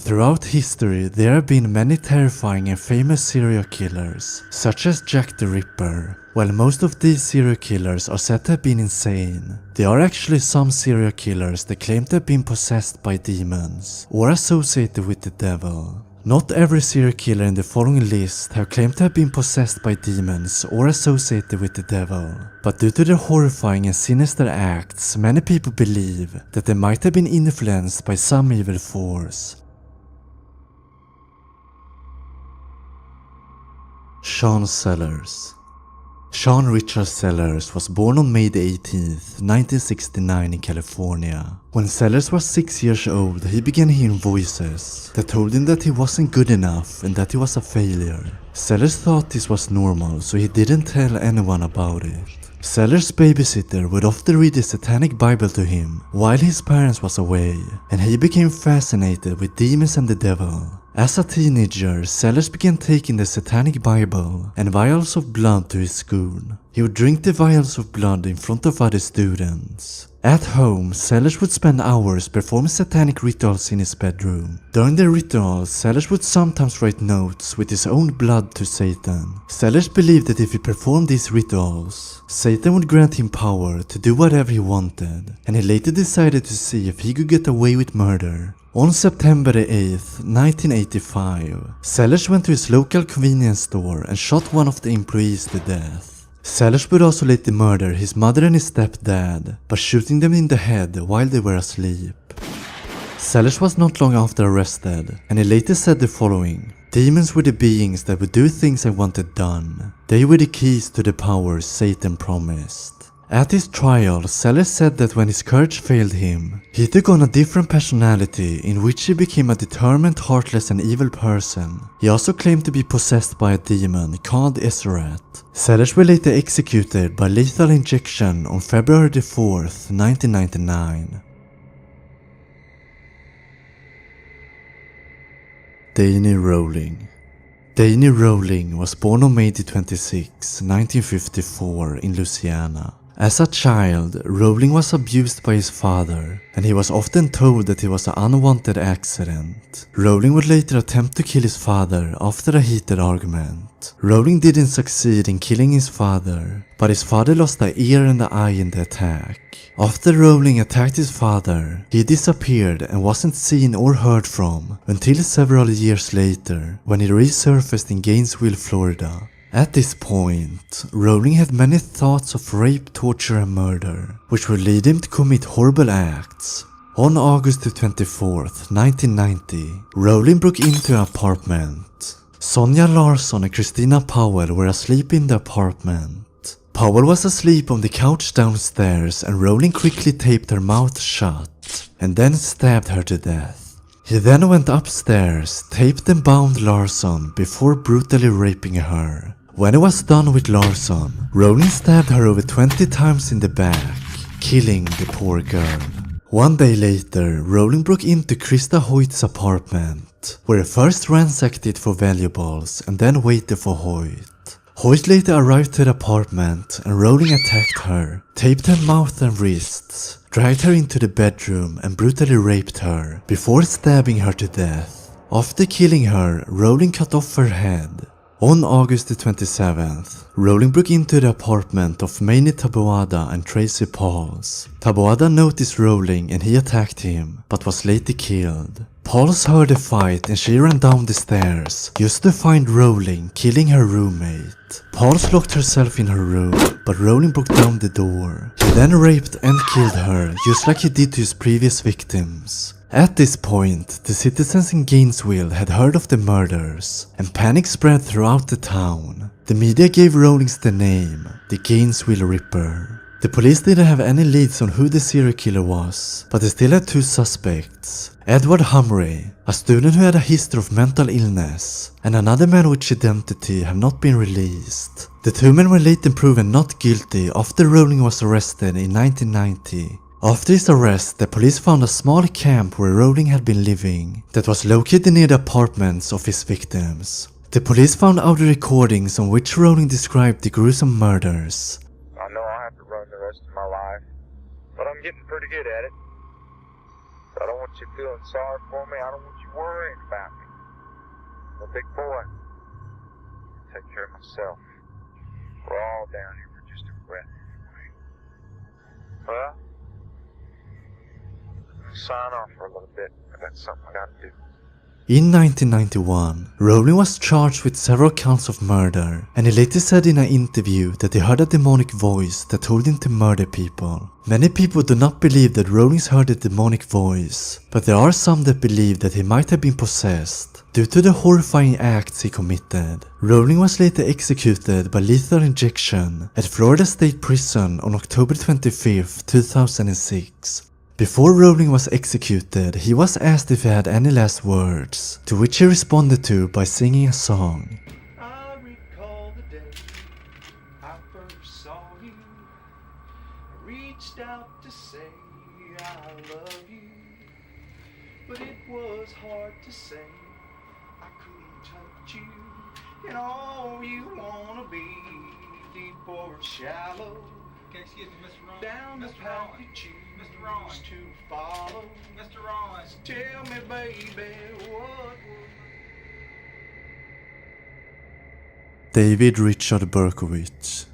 Throughout history, there have been many terrifying and famous serial killers, such as Jack the Ripper. While most of these serial killers are said to have been insane, there are actually some serial killers that claim to have been possessed by demons or associated with the devil. Not every serial killer in the following list have claimed to have been possessed by demons or associated with the devil, but due to their horrifying and sinister acts, many people believe that they might have been influenced by some evil force. Sean Sellers. Sean Richard Sellers was born on May 18, 1969 in California. When Sellers was 6 years old, he began hearing voices that told him that he wasn't good enough and that he was a failure. Sellers thought this was normal, so he didn't tell anyone about it. Sellers' babysitter would often read the Satanic Bible to him while his parents was away, and he became fascinated with demons and the devil. As a teenager, Sellers began taking the Satanic Bible and vials of blood to his school. He would drink the vials of blood in front of other students. At home, Sellers would spend hours performing satanic rituals in his bedroom. During the rituals, Sellers would sometimes write notes with his own blood to Satan. Sellers believed that if he performed these rituals, Satan would grant him power to do whatever he wanted, and he later decided to see if he could get away with murder. On September 8, 1985, Sellers went to his local convenience store and shot one of the employees to death. Sellers would also later murder his mother and his stepdad by shooting them in the head while they were asleep. Sellers was not long after arrested, and he later said the following: "Demons were the beings that would do things I wanted done. They were the keys to the powers Satan promised." At his trial, Sellers said that when his courage failed him, he took on a different personality in which he became a determined, heartless and evil person. He also claimed to be possessed by a demon called Ezrat. Sellers were later executed by lethal injection on February 4th, 1999. Danny Rowling. Danny Rowling was born on May 26, 1954 in Louisiana. As a child, Rowling was abused by his father, and he was often told that it was an unwanted accident. Rowling would later attempt to kill his father after a heated argument. Rowling didn't succeed in killing his father, but his father lost an ear and an eye in the attack. After Rowling attacked his father, he disappeared and wasn't seen or heard from until several years later, when he resurfaced in Gainesville, Florida. At this point, Rowling had many thoughts of rape, torture and murder, which would lead him to commit horrible acts. On August 24th, 1990, Rowling broke into an apartment. Sonja Larsson and Christina Powell were asleep in the apartment. Powell was asleep on the couch downstairs, and Rowling quickly taped her mouth shut and then stabbed her to death. He then went upstairs, taped and bound Larsson before brutally raping her. When he was done with Larsson, Rowling stabbed her over 20 times in the back, killing the poor girl. One day later, Rowling broke into Krista Hoyt's apartment, where he first ransacked it for valuables and then waited for Hoyt. Hoyt later arrived to the apartment, and Rowling attacked her, taped her mouth and wrists, dragged her into the bedroom and brutally raped her before stabbing her to death. After killing her, Rowling cut off her head. On August 27th, Rowling broke into the apartment of Manny Taboada and Tracy Pauls. Taboada noticed Rowling and he attacked him, but was later killed. Pauls heard the fight and she ran down the stairs just to find Rowling killing her roommate. Pauls locked herself in her room, but Rowling broke down the door. He then raped and killed her, just like he did to his previous victims. At this point, the citizens in Gainesville had heard of the murders, and panic spread throughout the town. The media gave Rowling the name, the Gainesville Ripper. The police didn't have any leads on who the serial killer was, but they still had two suspects. Edward Humray, a student who had a history of mental illness, and another man which identity have not been released. The two men were later proven not guilty after Rowling was arrested in 1990. After his arrest, the police found a small camp where Rowling had been living that was located near the apartments of his victims. The police found audio recordings on which Rowling described the gruesome murders. I know I'll have to run the rest of my life, but I'm getting pretty good at it. I don't want you feeling sorry for me. I don't want you worrying about me. I'm a big boy. I'll take care of myself. We're all down here for just a breath anyway. Well, sign off for a little bit. I got something I gotta do. In 1991, Rowling was charged with several counts of murder, and he later said in an interview that he heard a demonic voice that told him to murder people. Many people do not believe that Rowling heard a demonic voice, but there are some that believe that he might have been possessed due to the horrifying acts he committed. Rowling was later executed by lethal injection at Florida State Prison on October 25, 2006. Before Rowling was executed, he was asked if he had any last words, to which he responded to by singing a song. I recall the day I first saw you. I reached out to say I love you, but it was hard to say. I couldn't touch you, and all you wanna be deep or shallow. Okay, excuse me, Mr. Rollins. Down the Mr. path Rollins. you choose Mr. Rollins. to follow. Mr. Rollins. Tell me, baby, what would David Richard Berkowitz.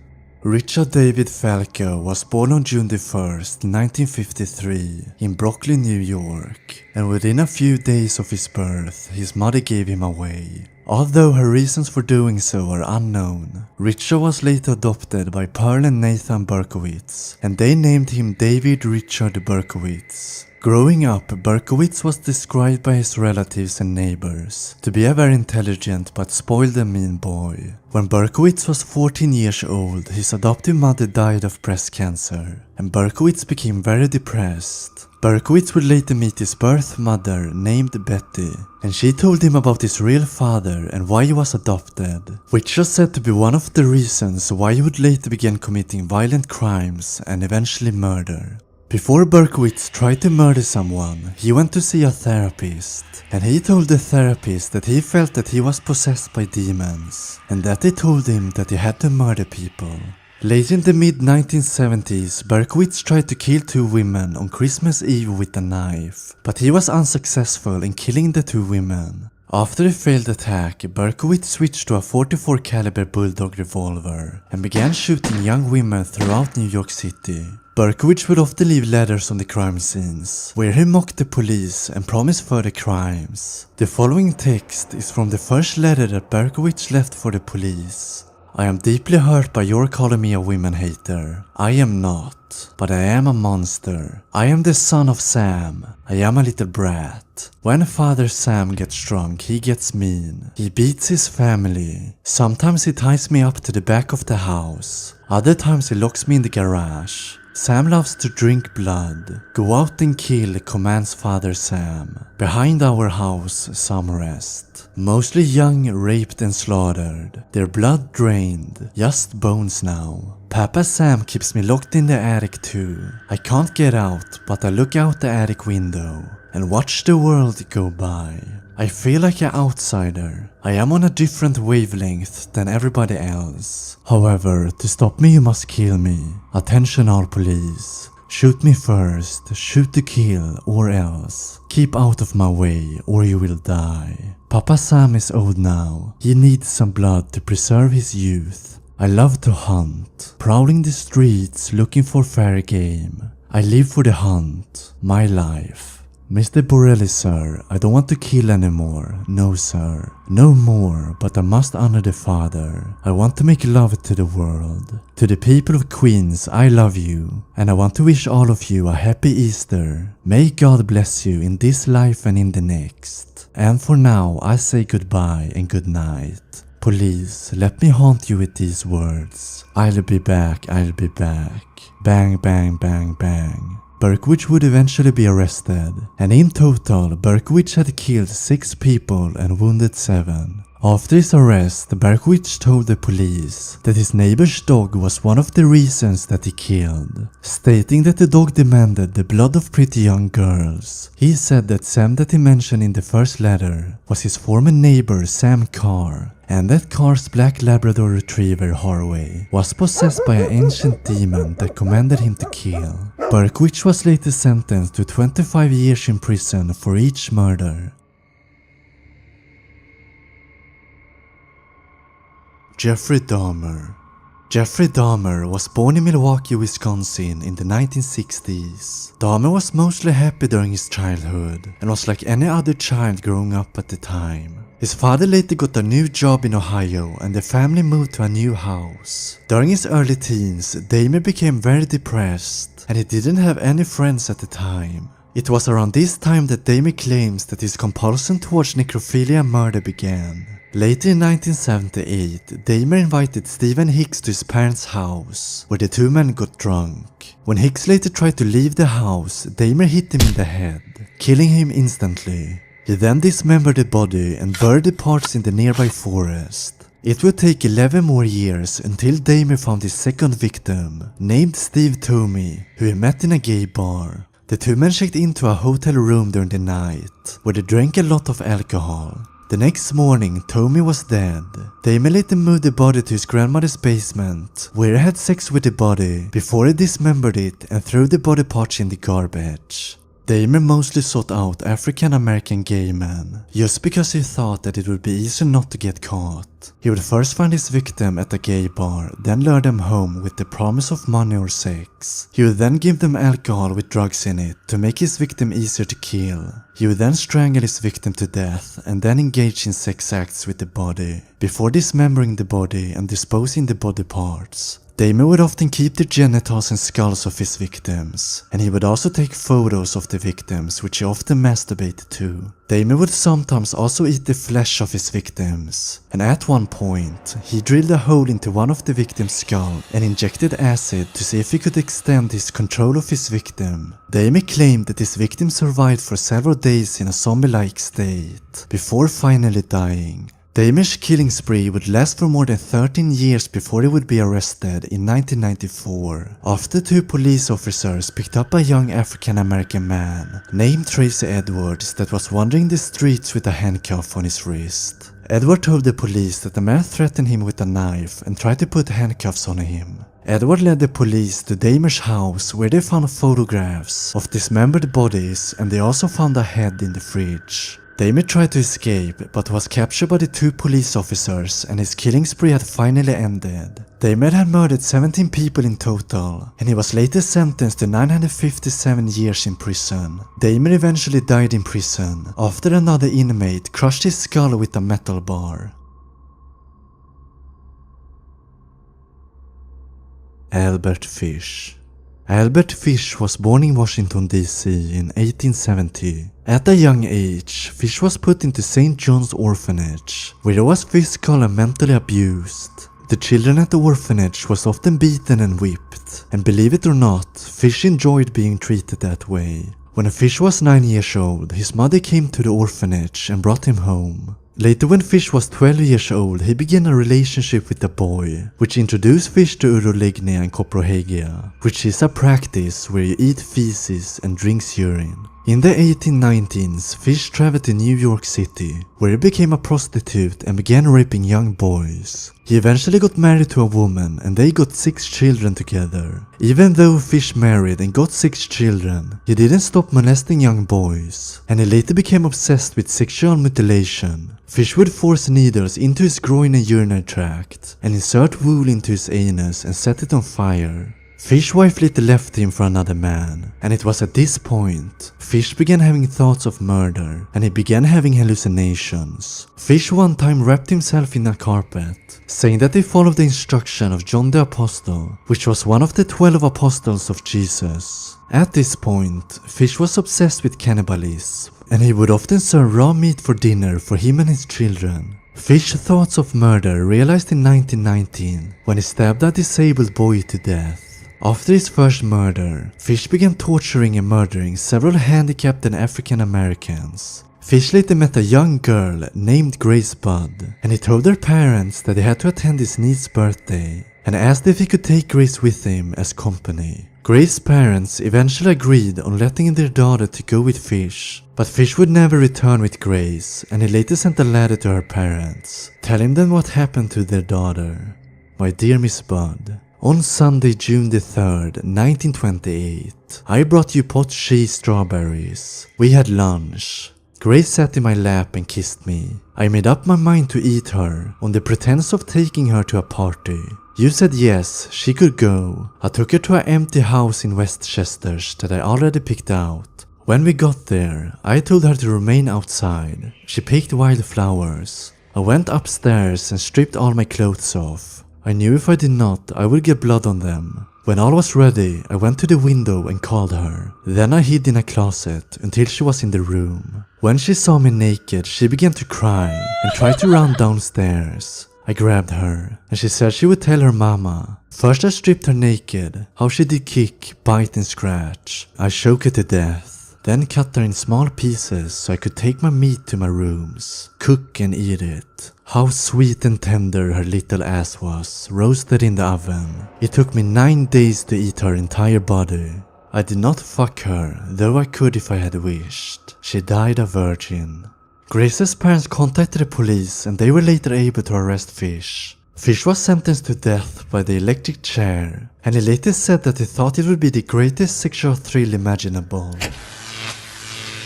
Richard David Falco was born on June 1st, 1953 in Brooklyn, New York, and within a few days of his birth, his mother gave him away. Although her reasons for doing so are unknown, Richard was later adopted by Pearl and Nathan Berkowitz, and they named him David Richard Berkowitz. Growing up, Berkowitz was described by his relatives and neighbors to be a very intelligent but spoiled and mean boy. When Berkowitz was 14 years old, his adoptive mother died of breast cancer, and Berkowitz became very depressed. Berkowitz would later meet his birth mother named Betty, and she told him about his real father and why he was adopted, which was said to be one of the reasons why he would later begin committing violent crimes and eventually murder. Before Berkowitz tried to murder someone, he went to see a therapist, and he told the therapist that he felt that he was possessed by demons, and that they told him that he had to murder people. Late in the mid-1970s, Berkowitz tried to kill 2 women on Christmas Eve with a knife, but he was unsuccessful in killing the 2 women. After a failed attack, Berkowitz switched to a .44 caliber bulldog revolver and began shooting young women throughout New York City. Berkowitz would often leave letters on the crime scenes, where he mocked the police and promised further crimes. The following text is from the first letter that Berkowitz left for the police. I am deeply hurt by your calling me a women hater. I am not, but I am a monster. I am the son of Sam. I am a little brat. When Father Sam gets drunk, he gets mean. He beats his family. Sometimes he ties me up to the back of the house. Other times he locks me in the garage. Sam loves to drink blood. Go out and kill, commands Father Sam. Behind our house, some rest. Mostly young, raped and slaughtered. Their blood drained. Just bones now. Papa Sam keeps me locked in the attic too. I can't get out, but I look out the attic window and watch the world go by. I feel like an outsider. I am on a different wavelength than everybody else. However, to stop me you must kill me. Attention all police. Shoot me first, shoot to kill or else. Keep out of my way or you will die. Papa Sam is old now. He needs some blood to preserve his youth. I love to hunt, prowling the streets looking for fair game. I live for the hunt, my life. Mr. Borelli, sir, I don't want to kill anymore. No, sir. No more, but I must honor the father. I want to make love to the world. To the people of Queens, I love you. And I want to wish all of you a happy Easter. May God bless you in this life and in the next. And for now, I say goodbye and good night. Police, let me haunt you with these words. I'll be back, I'll be back. Bang, bang, bang, bang. Berkowitz would eventually be arrested, and in total, Berkowitz had killed 6 people and wounded 7. After his arrest, Berkowitz told the police that his neighbor's dog was one of the reasons that he killed, stating that the dog demanded the blood of pretty young girls. He said that Sam that he mentioned in the first letter was his former neighbor Sam Carr, and that Carr's black Labrador retriever Harvey was possessed by an ancient demon that commanded him to kill. Berkowitz was later sentenced to 25 years in prison for each murder. Jeffrey Dahmer. Jeffrey Dahmer was born in Milwaukee, Wisconsin in the 1960s. Dahmer was mostly happy during his childhood and was like any other child growing up at the time. His father later got a new job in Ohio and the family moved to a new house. During his early teens, Dahmer became very depressed and he didn't have any friends at the time. It was around this time that Dahmer claims that his compulsion towards necrophilia and murder began. Later in 1978, Dahmer invited Stephen Hicks to his parents' house, where the two men got drunk. When Hicks later tried to leave the house, Dahmer hit him in the head, killing him instantly. He then dismembered the body and buried the parts in the nearby forest. It would take 11 more years until Dahmer found his second victim, named Steve Tomey, who he met in a gay bar. The two men checked into a hotel room during the night, where they drank a lot of alcohol. The next morning, Tomey was dead. Dahmer later moved the body to his grandmother's basement, where he had sex with the body before he dismembered it and threw the body parts in the garbage. Dahmer mostly sought out African American gay men, just because he thought that it would be easier not to get caught. He would first find his victim at a gay bar, then lure them home with the promise of money or sex. He would then give them alcohol with drugs in it to make his victim easier to kill. He would then strangle his victim to death and then engage in sex acts with the body, before dismembering the body and disposing the body parts. Dahmer would often keep the genitals and skulls of his victims, and he would also take photos of the victims, which he often masturbated to. Dahmer would sometimes also eat the flesh of his victims, and at one point, he drilled a hole into one of the victim's skull and injected acid to see if he could extend his control of his victim. Dahmer claimed that his victim survived for several days in a zombie-like state, before finally dying. Dahmer's killing spree would last for more than 13 years before he would be arrested in 1994, after two police officers picked up a young African-American man named Tracy Edwards that was wandering the streets with a handcuff on his wrist. Edward told the police that the man threatened him with a knife and tried to put handcuffs on him. Edward led the police to Dahmer's house, where they found photographs of dismembered bodies, and they also found a head in the fridge. Dahmer tried to escape, but was captured by the two police officers, and his killing spree had finally ended. Dahmer had murdered 17 people in total, and he was later sentenced to 957 years in prison. Dahmer eventually died in prison, after another inmate crushed his skull with a metal bar. Albert Fish. Albert Fish was born in Washington, D.C. in 1870. At a young age, Fish was put into St. John's Orphanage, where he was physically and mentally abused. The children at the orphanage was often beaten and whipped, and believe it or not, Fish enjoyed being treated that way. When Fish was 9 years old, his mother came to the orphanage and brought him home. Later, when Fish was 12 years old, he began a relationship with a boy, which introduced Fish to urolegnia and coprohagia, which is a practice where you eat feces and drinks urine. In the 1890s, Fish traveled to New York City, where he became a prostitute and began raping young boys. He eventually got married to a woman and they got 6 children together. Even though Fish married and got 6 children, he didn't stop molesting young boys, and he later became obsessed with sexual mutilation. Fish would force needles into his groin and urinary tract, and insert wool into his anus and set it on fire. Fish's wife later left him for another man, and it was at this point Fish began having thoughts of murder, and he began having hallucinations. Fish one time wrapped himself in a carpet, saying that he followed the instruction of John the Apostle, which was one of the 12 apostles of Jesus. At this point, Fish was obsessed with cannibalism, and he would often serve raw meat for dinner for him and his children. Fish's thoughts of murder realized in 1919 when he stabbed a disabled boy to death. After his first murder, Fish began torturing and murdering several handicapped and African Americans. Fish later met a young girl named Grace Budd, and he told her parents that he had to attend his niece's birthday, and asked if he could take Grace with him as company. Grace's parents eventually agreed on letting their daughter to go with Fish, but Fish would never return with Grace, and he later sent a letter to her parents, telling them what happened to their daughter. My dear Miss Budd, on Sunday, June the 3rd, 1928, I brought you pot cheese strawberries. We had lunch. Grace sat in my lap and kissed me. I made up my mind to eat her, on the pretense of taking her to a party. You said yes, she could go. I took her to an empty house in Westchester that I already picked out. When we got there, I told her to remain outside. She picked wildflowers. I went upstairs and stripped all my clothes off. I knew if I did not, I would get blood on them. When all was ready, I went to the window and called her. Then I hid in a closet until she was in the room. When she saw me naked, she began to cry and tried to run downstairs. I grabbed her, and she said she would tell her mama. First I stripped her naked, how she did kick, bite and scratch. I choked her to death, then cut her in small pieces so I could take my meat to my rooms, cook and eat it. How sweet and tender her little ass was, roasted in the oven. It took me 9 days to eat her entire body. I did not fuck her, though I could if I had wished. She died a virgin. Grace's parents contacted the police and they were later able to arrest Fish. Fish was sentenced to death by the electric chair, and he later said that he thought it would be the greatest sexual thrill imaginable.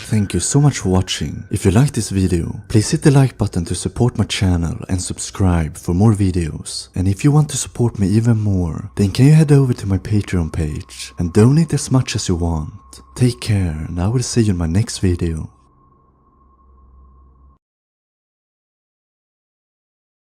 Thank you so much for watching. If you liked this video, please hit the like button to support my channel and subscribe for more videos. And if you want to support me even more, then can you head over to my Patreon page and donate as much as you want. Take care, and I will see you in my next video.